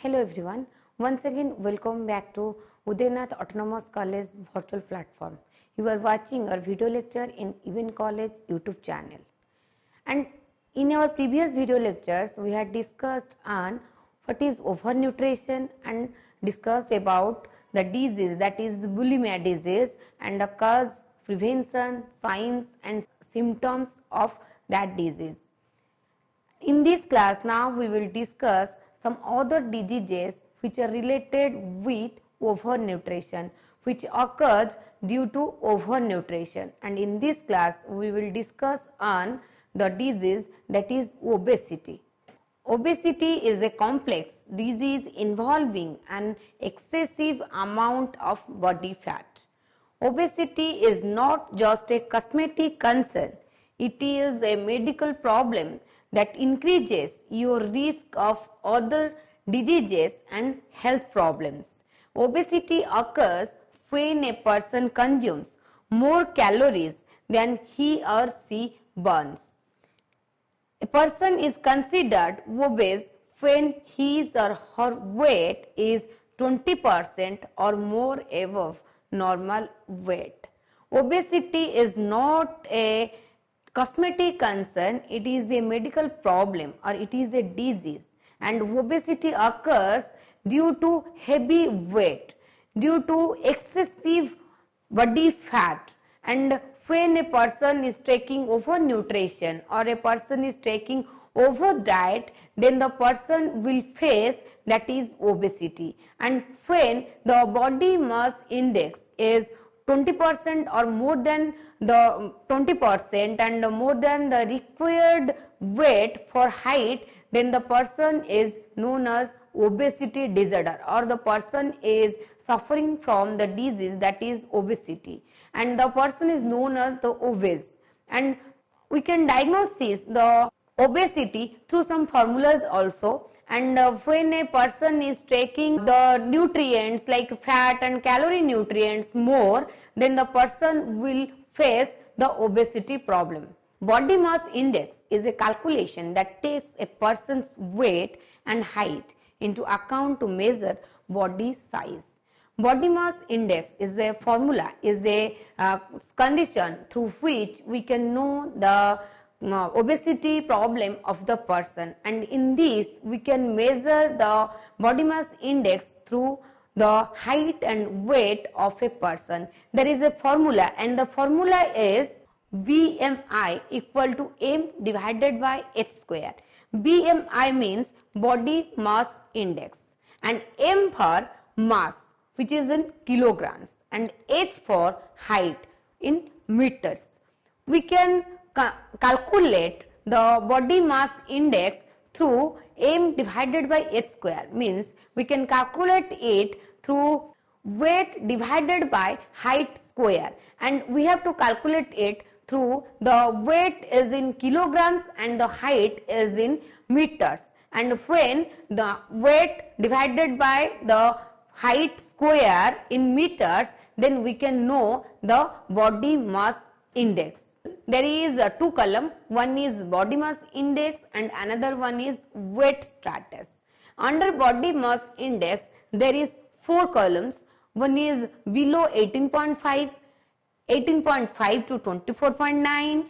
Hello everyone. Once again, welcome back to Udayanath Autonomous College virtual platform. You are watching our video lecture in Even College YouTube channel. And in our previous video lectures, we had discussed on what is overnutrition and discussed about the disease, that is bulimia disease, and the cause, prevention, signs and symptoms of that disease. In this class now we will discuss some other diseases which are related with overnutrition, which occurs due to overnutrition, and in this class we will discuss on the disease that is obesity. Obesity is a complex disease involving an excessive amount of body fat. Obesity is not just a cosmetic concern, it is a medical problem that increases your risk of other diseases and health problems. Obesity occurs when a person consumes more calories than he or she burns. A person is considered obese when his or her weight is 20% or more above normal weight. Obesity is not a cosmetic concern, it is a medical problem or it is a disease, and obesity occurs due to heavy weight, due to excessive body fat, and when a person is taking overnutrition or a person is taking over diet, then the person will face that is obesity. And when the body mass index is 20% or more than the 20% and more than the required weight for height, then the person is known as obesity disorder, or the person is suffering from the disease that is obesity, and the person is known as the obese. And we can diagnose the obesity through some formulas also. And when a person is taking the nutrients like fat and calorie nutrients more, then the person will face the obesity problem. Body mass index is a calculation that takes a person's weight and height into account to measure body size. Body mass index is a formula, is a condition through which we can know the obesity problem of the person, and in this we can measure the body mass index through the height and weight of a person. There is a formula, and the formula is BMI equal to M divided by H square. BMI means body mass index, and M for mass, which is in kilograms, and H for height in meters. We can calculate the body mass index through M divided by H square, means we can calculate it through weight divided by height square, and we have to calculate it through the weight is in kilograms and the height is in meters. And when the weight divided by the height square in meters, then we can know the body mass index. There is two column, one is body mass index and another one is weight status. Under body mass index there is four columns, one is below 18.5, 18.5 to 24.9,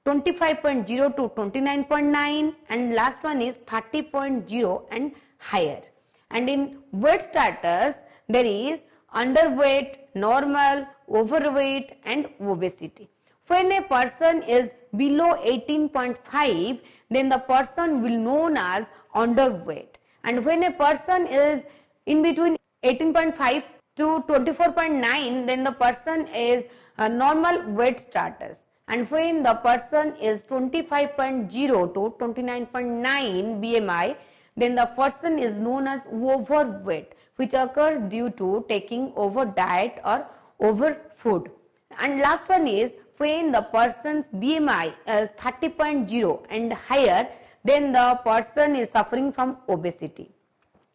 25.0 to 29.9, and last one is 30.0 and higher. And in weight status there is underweight, normal, overweight and obesity. When a person is below 18.5, then the person will known as underweight, and when a person is in between 18.5 to 24.9, then the person is a normal weight status, and when the person is 25.0 to 29.9 BMI, then the person is known as overweight, which occurs due to taking over diet or over food. And last one is when the person's BMI is 30.0 and higher, then the person is suffering from obesity.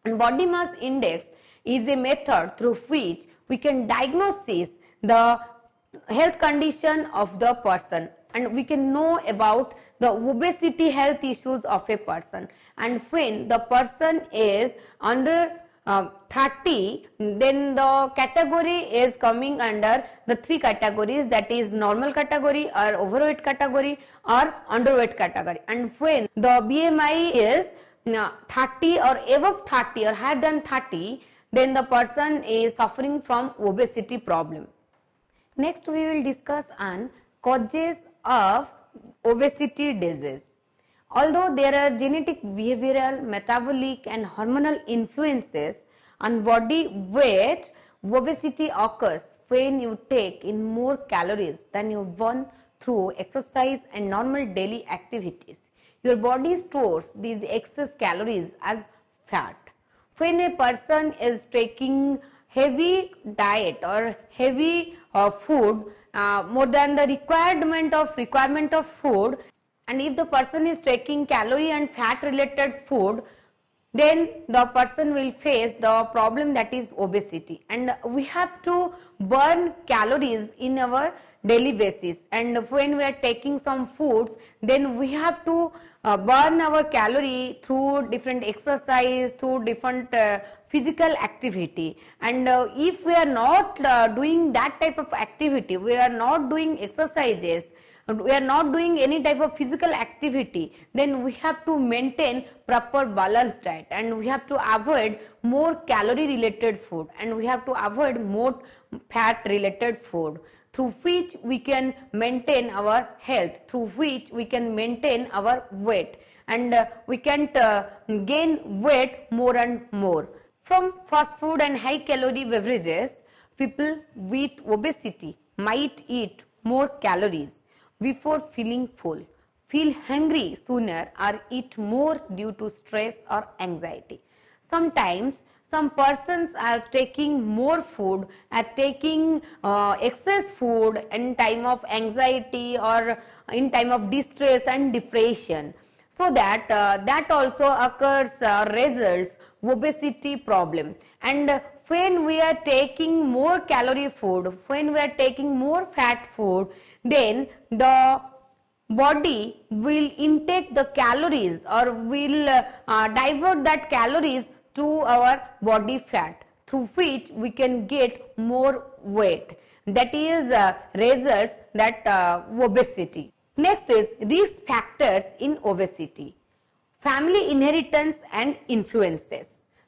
And body mass index is a method through which we can diagnose the health condition of the person, and we can know about the obesity health issues of a person. And when the person is under 30, then the category is coming under the three categories, that is normal category or overweight category or underweight category. And when the BMI is 30 or above 30 or higher than 30, then the person is suffering from obesity problem. Next we will discuss on causes of obesity disease. Although there are genetic, behavioral, metabolic and hormonal influences on body weight, obesity occurs when you take in more calories than you burn through exercise and normal daily activities. Your body stores these excess calories as fat. When a person is taking heavy diet or heavy food, more than the requirement of food, and if the person is taking calorie and fat related food, then the person will face the problem, that is obesity. And we have to burn calories in our daily basis, and when we are taking some foods, then we have to burn our calorie through different exercise, through different physical activity. And if we are not doing that type of activity, we are not doing exercises, we are not doing any type of physical activity, then we have to maintain proper balanced diet, and we have to avoid more calorie related food, and we have to avoid more fat related food, through which we can maintain our health, through which we can maintain our weight, and we can't gain weight more and more. From fast food and high calorie beverages, people with obesity might eat more calories before feeling full, feel hungry sooner, or eat more due to stress or anxiety. Sometimes some persons are taking more food, are taking excess food in time of anxiety or in time of distress and depression, so that that also occurs results obesity problem. And when we are taking more calorie food, when we are taking more fat food, then the body will intake the calories or will divert that calories to our body fat, through which we can get more weight. That is results that obesity. Next is risk factors in obesity. Family inheritance and influences.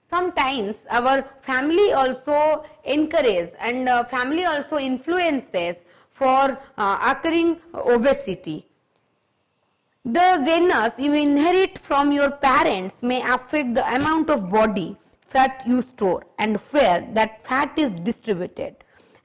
Sometimes our family also encourages and family also influences for occurring obesity. The genes you inherit from your parents may affect the amount of body fat you store and where that fat is distributed.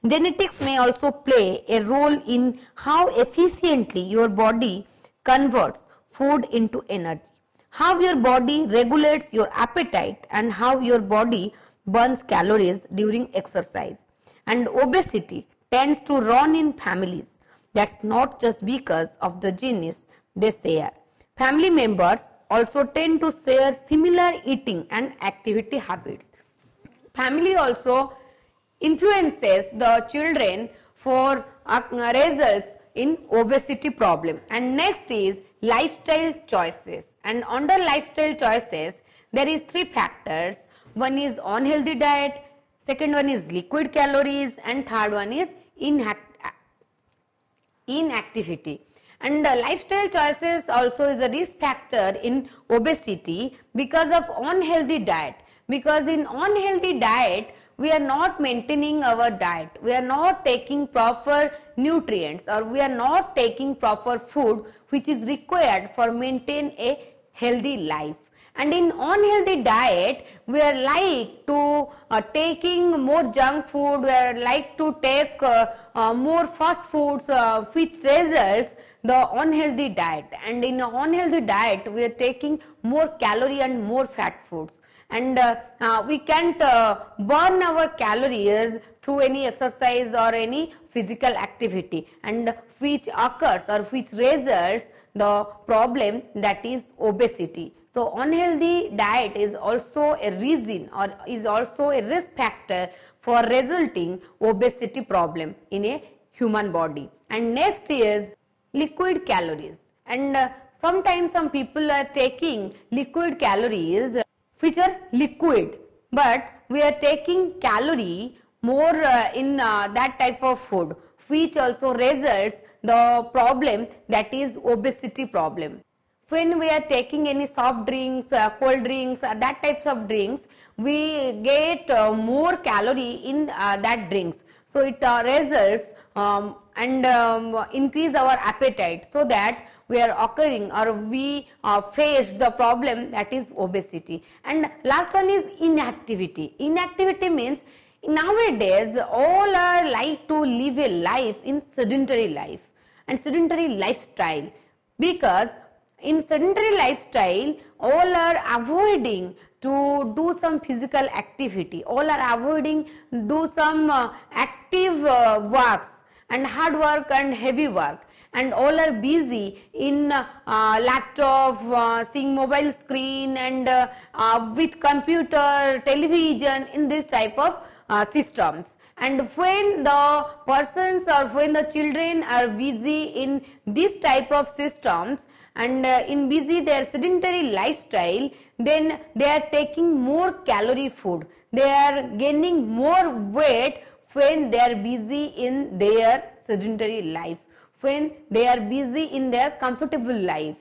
Genetics may also play a role in how efficiently your body converts food into energy, how your body regulates your appetite, and how your body burns calories during exercise. And obesity tends to run in families. That's not just because of the genes they share. Family members also tend to share similar eating and activity habits. Family also influences the children for results in obesity problem. And next is lifestyle choices. And under lifestyle choices, there is three factors. One is unhealthy diet, second one is liquid calories, and third one is inactivity. And lifestyle choices also is a risk factor in obesity because of unhealthy diet. Because in unhealthy diet, we are not maintaining our diet, we are not taking proper nutrients, or we are not taking proper food which is required for maintain a healthy life. And in unhealthy diet, we are like to taking more junk food, we are like to take more fast foods which results the unhealthy diet. And in unhealthy diet, we are taking more calorie and more fat foods. And we can't burn our calories through any exercise or any physical activity, and which occurs or which results the problem, that is obesity. So unhealthy diet is also a reason or is also a risk factor for resulting obesity problem in a human body. And next is liquid calories. And sometimes some people are taking liquid calories which are liquid, but we are taking calorie more in that type of food, which also results the problem, that is obesity problem. When we are taking any soft drinks, cold drinks, that types of drinks, we get more calorie in that drinks. So it results and increase our appetite, so that we are occurring or we face the problem, that is obesity. And last one is inactivity. Inactivity means nowadays all are like to live a life in sedentary life and sedentary lifestyle, because in sedentary lifestyle all are avoiding to do some physical activity, all are avoiding do some active works and hard work and heavy work, and all are busy in laptop, seeing mobile screen, and with computer, television, in this type of systems. And when the persons or when the children are busy in this type of systems and in busy their sedentary lifestyle, then they are taking more calorie food, they are gaining more weight when they are busy in their sedentary life, when they are busy in their comfortable life.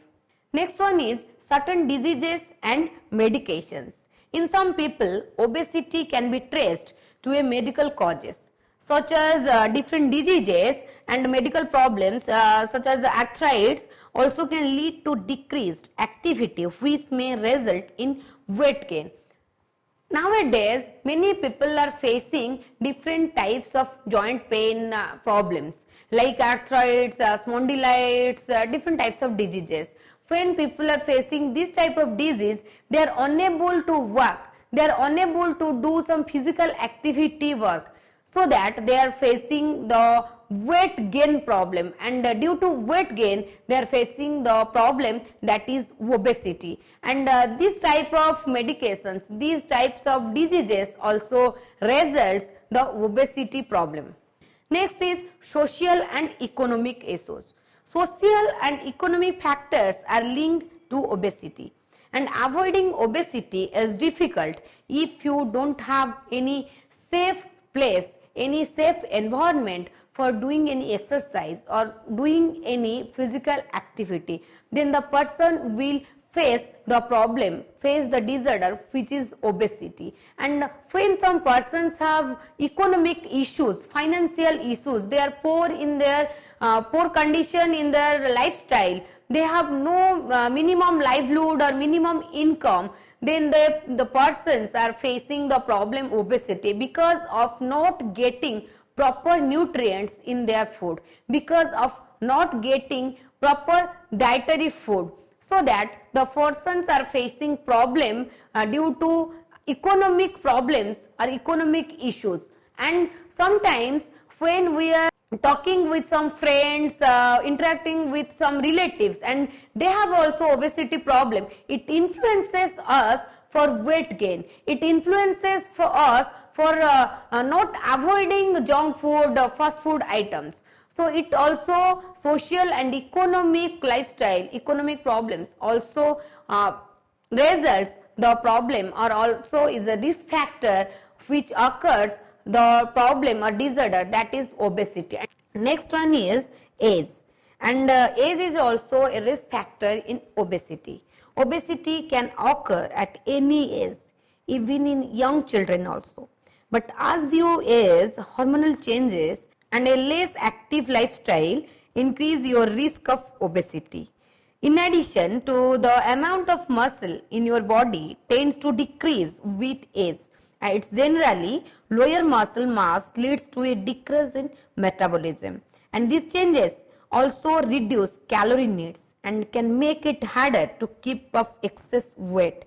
Next one is certain diseases and medications. In some people, obesity can be traced to a medical causes, such as different diseases and medical problems such as arthritis also can lead to decreased activity, which may result in weight gain. Nowadays, many people are facing different types of joint pain problems like arthritis, spondylitis, different types of diseases. When people are facing this type of disease, they are unable to work, they are unable to do some physical activity work, so that they are facing the weight gain problem, and due to weight gain they are facing the problem, that is obesity. And this type of medications, these types of diseases also results the obesity problem. Next is social and economic issues. Social and economic factors are linked to obesity, and avoiding obesity is difficult if you don't have any safe place, any safe environment for doing any exercise or doing any physical activity. Then the person will face the problem, face the disorder, which is obesity. And when some persons have economic issues, financial issues, they are poor in their poor condition in their lifestyle, they have no minimum livelihood or minimum income, then the persons are facing the problem obesity, because of not getting proper nutrients in their food, because of not getting proper dietary food, so that the persons are facing problem due to economic problems or economic issues. And sometimes when we are talking with some friends, interacting with some relatives, and they have also obesity problem, it influences us for weight gain, it influences for us for not avoiding junk food, fast food items. So it also social and economic lifestyle, economic problems also results the problem, or also is a risk factor which occurs the problem or disorder, that is obesity. Next one is age, and age is also a risk factor in obesity. Obesity can occur at any age, even in young children also. But as you age, hormonal changes and a less active lifestyle increase your risk of obesity. In addition to the amount of muscle in your body tends to decrease with age. It's generally lower muscle mass leads to a decrease in metabolism, and these changes also reduce calorie needs and can make it harder to keep up excess weight.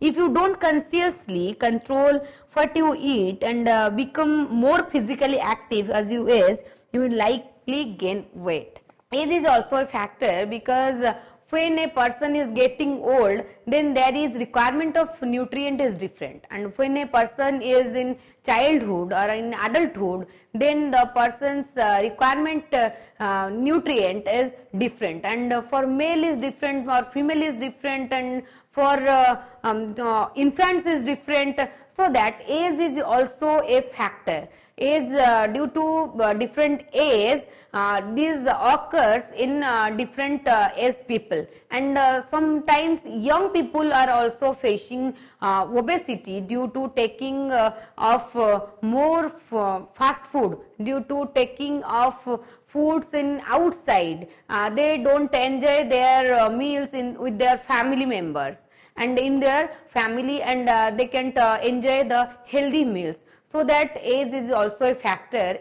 If you don't consciously control what you eat and become more physically active as you age, you will likely gain weight. Age is also a factor, because when a person is getting old, then there is requirement of nutrient is different, and when a person is in childhood or in adulthood, then the person's requirement nutrient is different, and for male is different, for female is different, and for infants is different. So that age is also a factor. Age due to different age, this occurs in different age people, and sometimes young people are also facing obesity due to taking of more fast food, due to taking of foods in outside. They don't enjoy their meals with their family members and in their family, and they can't enjoy the healthy meals. So that age is also a factor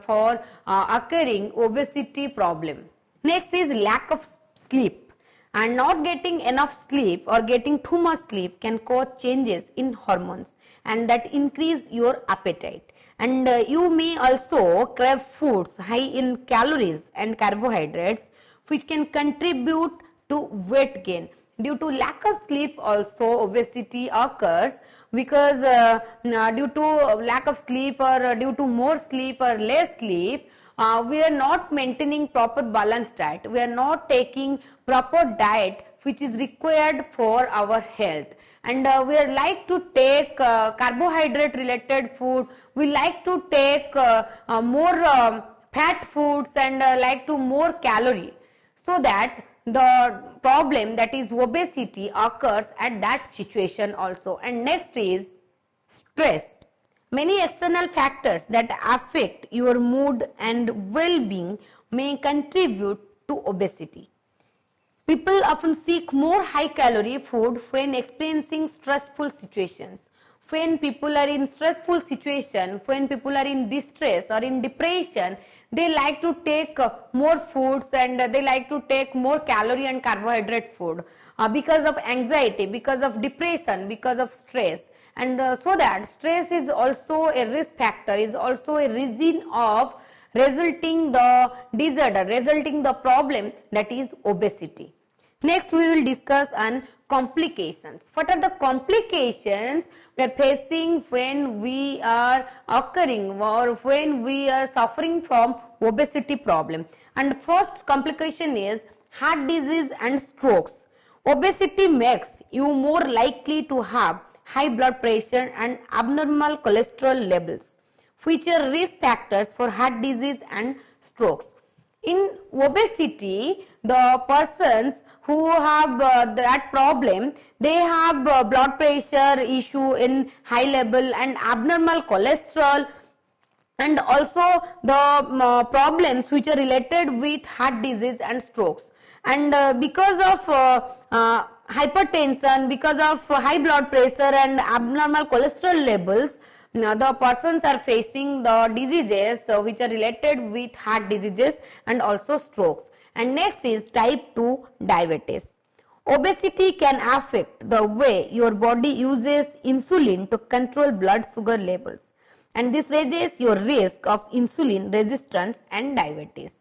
for occurring obesity problem. Next is lack of sleep, and not getting enough sleep or getting too much sleep can cause changes in hormones, and that increase your appetite, and you may also crave foods high in calories and carbohydrates, which can contribute to weight gain. Due to lack of sleep also obesity occurs, because due to lack of sleep or due to more sleep or less sleep, we are not maintaining proper balanced diet. We are not taking proper diet which is required for our health, and we are like to take carbohydrate related food. We like to take more fat foods and like to more calorie, so that the problem, that is obesity, occurs at that situation also. And next is stress. Many external factors that affect your mood and well-being may contribute to obesity. People often seek more high-calorie food when experiencing stressful situations. When people are in stressful situation, when people are in distress or in depression, they like to take more foods, and they like to take more calorie and carbohydrate food because of anxiety, because of depression, because of stress. And so that stress is also a risk factor, is also a reason of resulting the disorder, resulting the problem, that is obesity. Next we will discuss on complications. What are the complications we are facing when we are occurring or when we are suffering from obesity problem? And first complication is heart disease and strokes. Obesity makes you more likely to have high blood pressure and abnormal cholesterol levels, which are risk factors for heart disease and strokes. In obesity, the persons who have that problem, they have blood pressure issue in high level and abnormal cholesterol, and also the problems which are related with heart disease and strokes. And because of hypertension, because of high blood pressure and abnormal cholesterol levels, the persons are facing the diseases which are related with heart diseases and also strokes. And next is type 2 diabetes. Obesity can affect the way your body uses insulin to control blood sugar levels, and this raises your risk of insulin resistance and diabetes.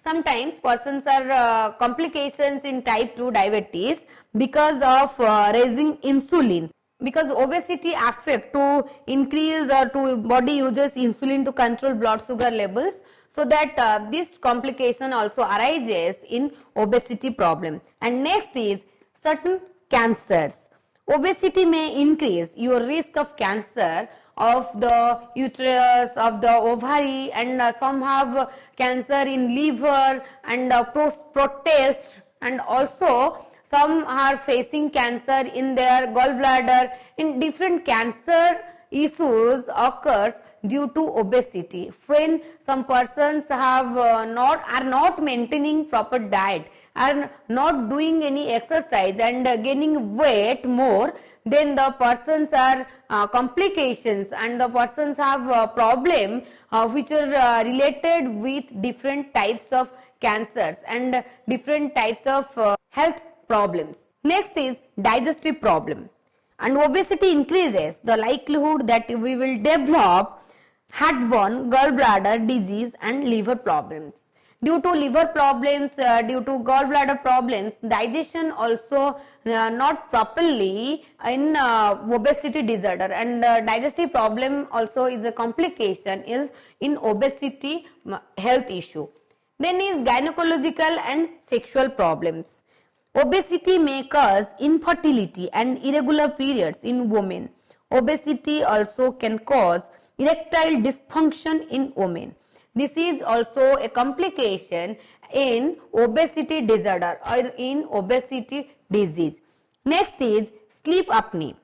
Sometimes persons are complications in type 2 diabetes because of raising insulin, because obesity affect to increase or to body uses insulin to control blood sugar levels. So that this complication also arises in obesity problem. And next is certain cancers. Obesity may increase your risk of cancer of the uterus, of the ovary, and some have cancer in liver and prostate, and also some are facing cancer in their gallbladder. In different cancer issues occurs due to obesity. When some persons have are not maintaining proper diet, are not doing any exercise and gaining weight more, then the persons are complications, and the persons have a problem which are related with different types of cancers and different types of health problems. Next is digestive problem. And obesity increases the likelihood that we will develop heartburn, gallbladder disease and liver problems. Due to liver problems, due to gallbladder problems, digestion also not properly in obesity disorder, and digestive problem also is a complication is in obesity health issue. Then is gynecological and sexual problems. Obesity may cause infertility and irregular periods in women. Obesity also can cause erectile dysfunction in women. This is also a complication in obesity disorder or in obesity disease. Next is sleep apnea.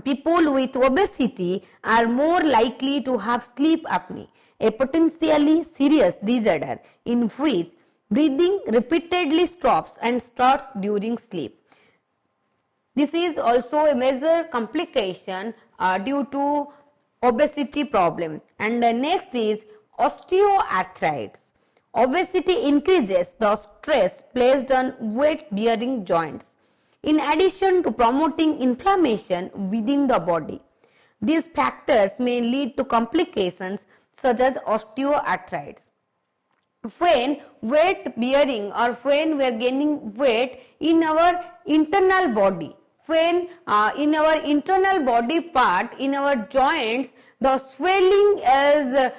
People with obesity are more likely to have sleep apnea, a potentially serious disorder in which breathing repeatedly stops and starts during sleep. This is also a major complication due to obesity problem. And the next is osteoarthritis. Obesity increases the stress placed on weight-bearing joints, in addition to promoting inflammation within the body. These factors may lead to complications such as osteoarthritis. When weight bearing or when we are gaining weight in our internal body, when in our internal body part, in our joints, the swelling is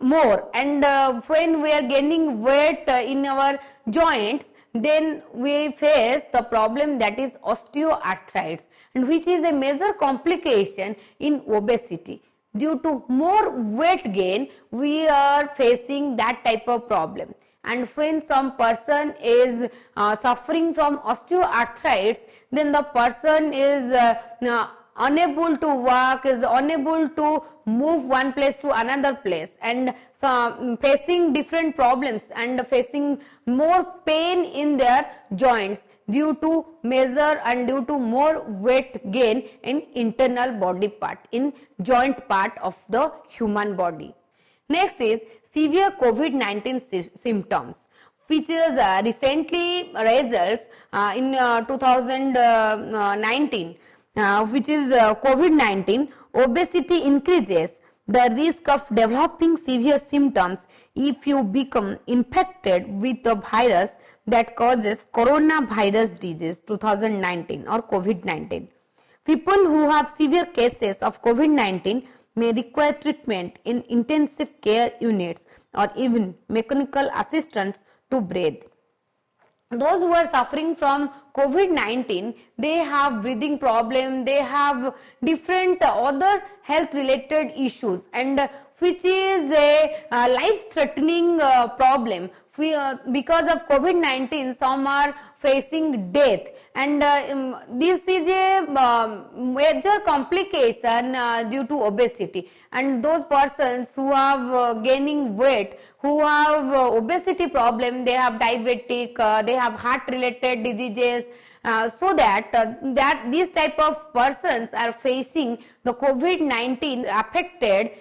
more, and when we are gaining weight in our joints, then we face the problem that is osteoarthritis, and which is a major complication in obesity. Due to more weight gain, we are facing that type of problem. And when some person is suffering from osteoarthritis, then the person is unable to walk, is unable to move one place to another place, and facing different problems and facing more pain in their joints due to measure and due to more weight gain in internal body part, in joint part of the human body. Next is severe COVID-19 symptoms, which is recently results in 2019, which is COVID-19. Obesity increases the risk of developing severe symptoms if you become infected with the virus that causes coronavirus disease 2019 or COVID-19. People who have severe cases of COVID-19 may require treatment in intensive care units or even mechanical assistance to breathe. Those who are suffering from COVID-19, they have breathing problem, they have different other health related issues, and which is a life-threatening problem. Because of COVID-19, some are facing death, and this is a major complication due to obesity. And those persons who have gaining weight, who have obesity problem, they have diabetic, they have heart related diseases, so that these type of persons are facing the COVID-19 affected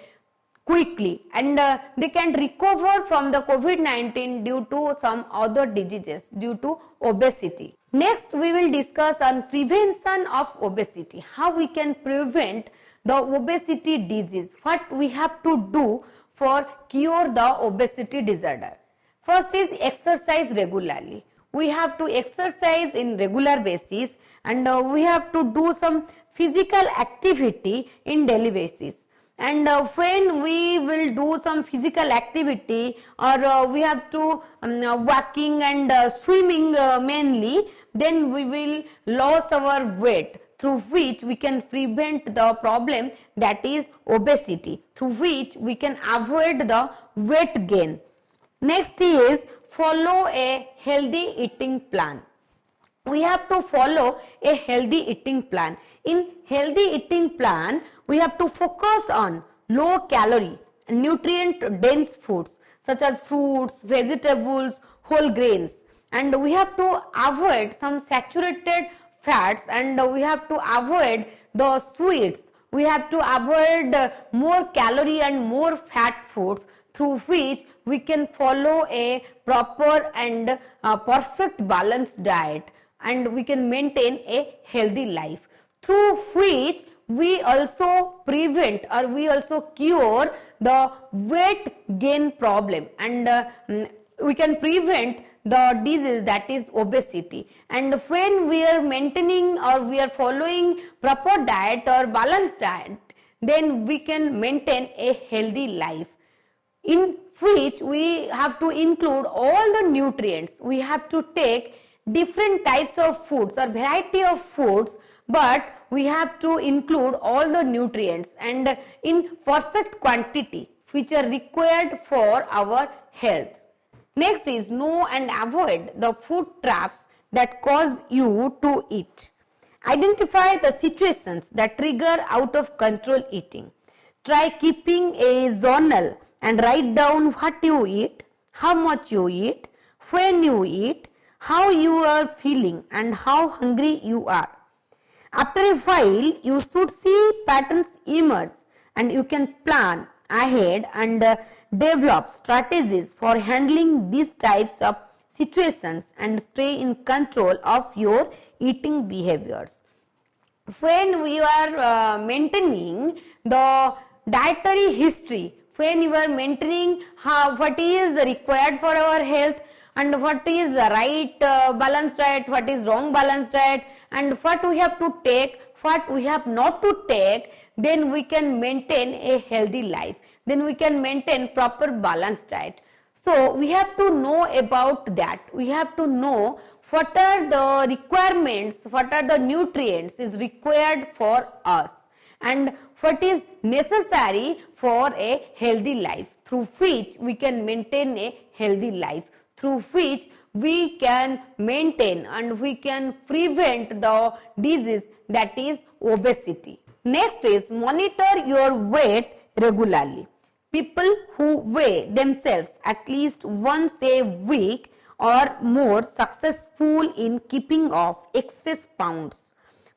quickly, and they can recover from the COVID-19 due to some other diseases due to obesity. Next, we will discuss on prevention of obesity, how we can prevent the obesity disease, what we have to do for cure the obesity disorder. First is exercise regularly. We have to exercise in regular basis, and we have to do some physical activity in daily basis. And when we will do some physical activity, or we have to walking and swimming mainly, then we will lose our weight, through which we can prevent the problem that is obesity, through which we can avoid the weight gain. Next is follow a healthy eating plan. We have to follow a healthy eating plan. In healthy eating plan, we have to focus on low calorie and nutrient dense foods such as fruits, vegetables, whole grains, and we have to avoid some saturated fats, and we have to avoid the sweets. We have to avoid more calorie and more fat foods, through which we can follow a proper and perfect balanced diet, and we can maintain a healthy life, through which we also prevent or we also cure the weight gain problem, and we can prevent the disease that is obesity. And when we are maintaining or we are following proper diet or balanced diet, then we can maintain a healthy life, in which we have to include all the nutrients. We have to take different types of foods or variety of foods, but we have to include all the nutrients and in perfect quantity which are required for our health. Next is know and avoid the food traps that cause you to eat. Identify the situations that trigger out of control eating. Try keeping a journal and write down what you eat, how much you eat, when you eat, how you are feeling and how hungry you are. After a while, you should see patterns emerge and you can plan ahead and develop strategies for handling these types of situations and stay in control of your eating behaviors. When we are maintaining the dietary history, when you are maintaining what is required for our health and what is right balanced diet, what is wrong balanced diet, and what we have to take, what we have not to take, then we can maintain a healthy life. Then we can maintain proper balanced diet. So we have to know about that. We have to know what are the requirements, what are the nutrients is required for us, and what is necessary for a healthy life, through which we can maintain a healthy life, through which we can maintain and we can prevent the disease that is obesity. Next is monitor your weight regularly. People who weigh themselves at least once a week are more successful in keeping off excess pounds.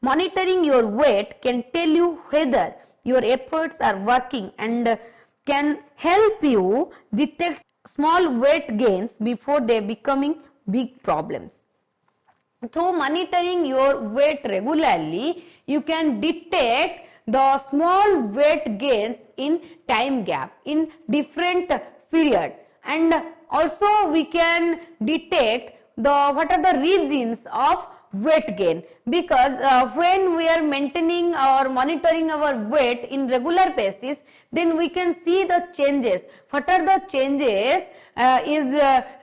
Monitoring your weight can tell you whether your efforts are working and can help you detect small weight gains before they becoming big problems. Through monitoring your weight regularly, you can detect the small weight gains in time gap, in different period, and also we can detect what are the reasons of weight gain, because when we are maintaining or monitoring our weight in regular basis, then we can see the changes. What are the changes is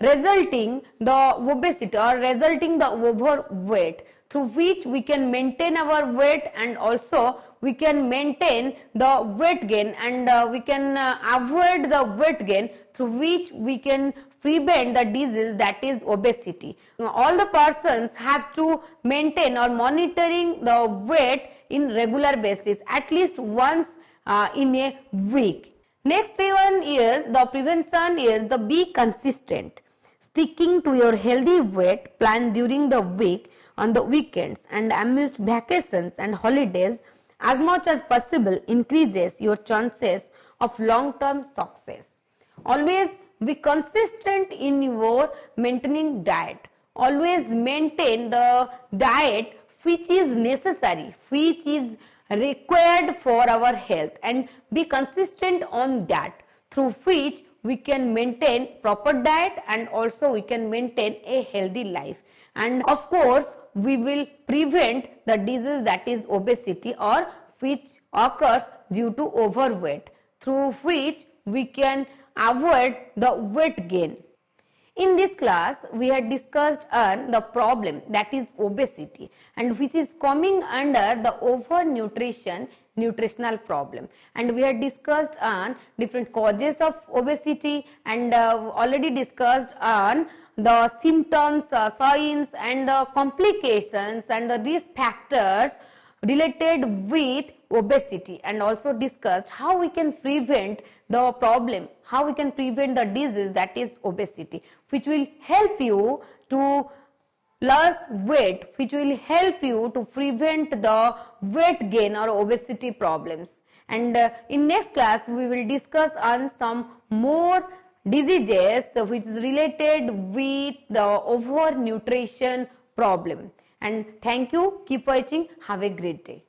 resulting the obesity or resulting the overweight, through which we can maintain our weight and also we can maintain the weight gain, and we can avoid the weight gain, through which we can prevent the disease that is obesity. All the persons have to maintain or monitoring the weight in regular basis, at least once in a week. Next one is the prevention is the be consistent. Sticking to your healthy weight plan during the week, on the weekends and amidst vacations and holidays as much as possible increases your chances of long-term success. Always be consistent in your maintaining diet. Always maintain the diet which is necessary, which is required for our health, and be consistent on that, through which we can maintain proper diet and also we can maintain a healthy life. And of course, we will prevent the disease that is obesity or which occurs due to overweight, through which we can avoid the weight gain. In this class, we had discussed on the problem that is obesity, and which is coming under the overnutrition nutritional problem, and we had discussed on different causes of obesity and already discussed on the symptoms, signs and the complications and the risk factors related with obesity, and also discussed how we can prevent the problem, how we can prevent the disease that is obesity, which will help you to lose weight, which will help you to prevent the weight gain or obesity problems. And in next class we will discuss on some more diseases which is related with the overnutrition problem. And thank you, keep watching, have a great day.